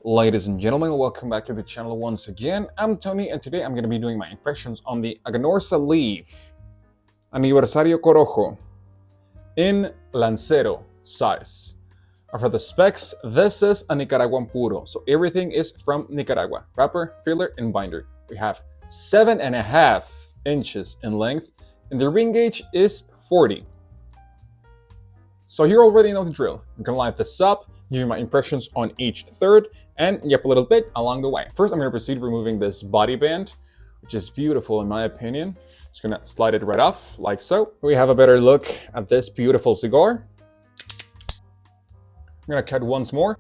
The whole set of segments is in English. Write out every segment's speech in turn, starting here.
Ladies and gentlemen, welcome back to the channel once again. I'm Tony, and today I'm going to be doing my impressions on the Aganorsa leaf Aniversario Corojo in Lancero size. For the specs, this is a Nicaraguan puro, so everything is from Nicaragua. Wrapper, filler, and binder. We have 7.5 inches in length, and the ring gauge is 40. So you already know the drill. I'm going to line this up, give you my impressions on each third, and yep, a little bit along the way. First, I'm going to proceed removing this body band, which is beautiful in my opinion. Just going to slide it right off, like so. We have a better look at this beautiful cigar. I'm going to cut once more.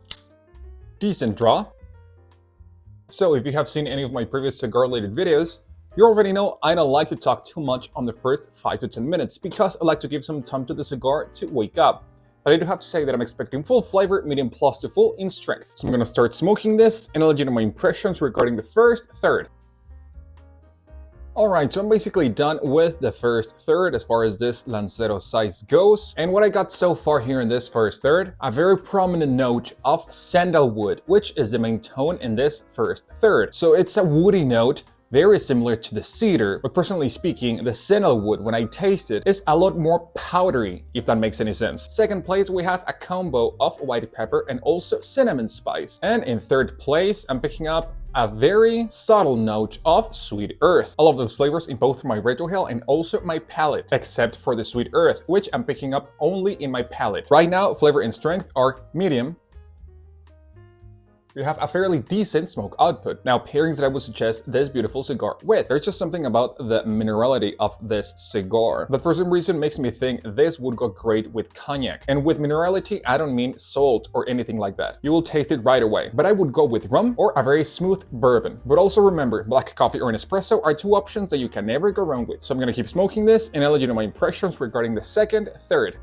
Decent draw. So if you have seen any of my previous cigar-related videos, you already know I don't like to talk too much on the first 5 to 10 minutes because I like to give some time to the cigar to wake up. But I do have to say that I'm expecting full flavor, medium plus to full in strength. So I'm going to start smoking this and I'll let you know my impressions regarding the first third. Alright, so I'm basically done with the first third as far as this Lancero size goes. And what I got so far here in this first third, a very prominent note of sandalwood, which is the main tone in this first third. So it's a woody note, very similar to the cedar, but personally speaking, the sandalwood, when I taste it, is a lot more powdery, if that makes any sense. Second place, we have a combo of white pepper and also cinnamon spice. And in third place, I'm picking up a very subtle note of sweet earth. All of those flavors in both my retrohale and also my palate, except for the sweet earth, which I'm picking up only in my palate. Right now, flavor and strength are medium. You have a fairly decent smoke output. Now, pairings that I would suggest this beautiful cigar with. There's just something about the minerality of this cigar that for some reason makes me think this would go great with cognac. And with minerality, I don't mean salt or anything like that. You will taste it right away. But I would go with rum or a very smooth bourbon. But also remember, black coffee or an espresso are two options that you can never go wrong with. So I'm gonna keep smoking this and I'll let you know my impressions regarding the second third.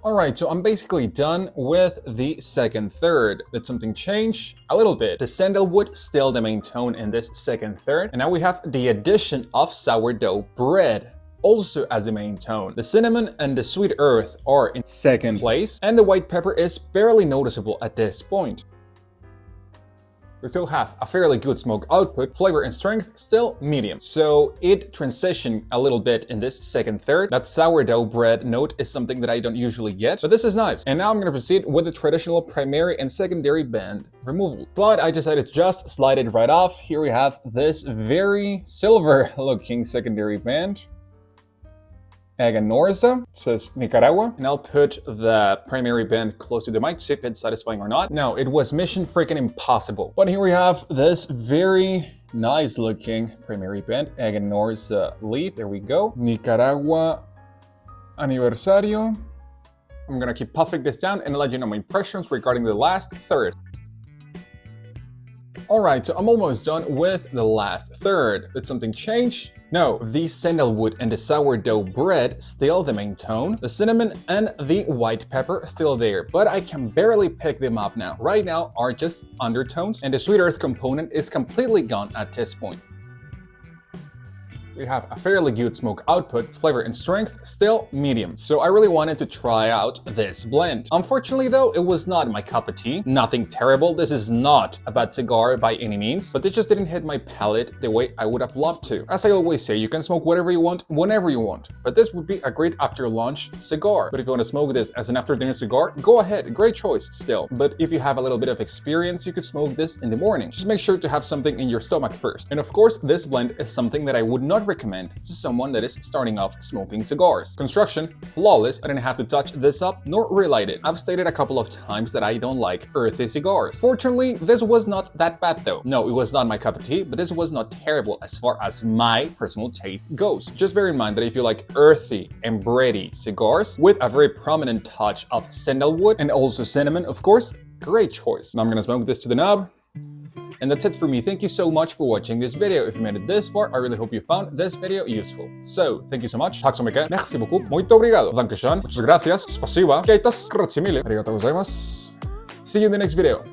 Alright, so I'm basically done with the second third. Did something change? A little bit. The sandalwood still the main tone in this second third. And now we have the addition of sourdough bread also as the main tone. The cinnamon and the sweet earth are in second place, and the white pepper is barely noticeable at this point. We still have a fairly good smoke output, flavor and strength still medium. So it transitioned a little bit in this second third. That sourdough bread note is something that I don't usually get, but this is nice. And now I'm gonna proceed with the traditional primary and secondary band removal. But I decided to just slide it right off. Here we have this very silver looking secondary band. Aganorsa, it says Nicaragua, and I'll put the primary band close to the mic to see if it's satisfying or not. No, it was mission freaking impossible. But here we have this very nice looking primary band, Aganorsa leaf. There we go. Nicaragua Aniversario. I'm gonna keep puffing this down and let you know my impressions regarding the last third. Alright, so I'm almost done with the last third. Did something change? No, the sandalwood and the sourdough bread still the main tone. The cinnamon and the white pepper still there, but I can barely pick them up now. Right now are just undertones, and the sweet earth component is completely gone at this point. We have a fairly good smoke output, flavor and strength still medium. So I really wanted to try out this blend. Unfortunately though, it was not my cup of tea. Nothing terrible. This is not a bad cigar by any means, but it just didn't hit my palate the way I would have loved to. As I always say, you can smoke whatever you want, whenever you want, but this would be a great after lunch cigar. But if you want to smoke this as an after dinner cigar, go ahead, great choice still. But if you have a little bit of experience, you could smoke this in the morning. Just make sure to have something in your stomach first. And of course, this blend is something that I would not recommend to someone that is starting off smoking cigars. Construction, flawless. I didn't have to touch this up nor relight it. I've stated a couple of times that I don't like earthy cigars. Fortunately, this was not that bad though. No, it was not my cup of tea, but this was not terrible as far as my personal taste goes. Just bear in mind that if you like earthy and bready cigars with a very prominent touch of sandalwood and also cinnamon, of course, great choice. Now I'm gonna smoke this to the knob. And that's it for me. Thank you so much for watching this video. If you made it this far, I really hope you found this video useful. So, thank you so much. Tack så mycket. Merci beaucoup. Muito obrigado. Dankeschön. Muchas gracias. Spasiba. Keitas. Grazie mille. Arigatou gozaimasu. See you in the next video.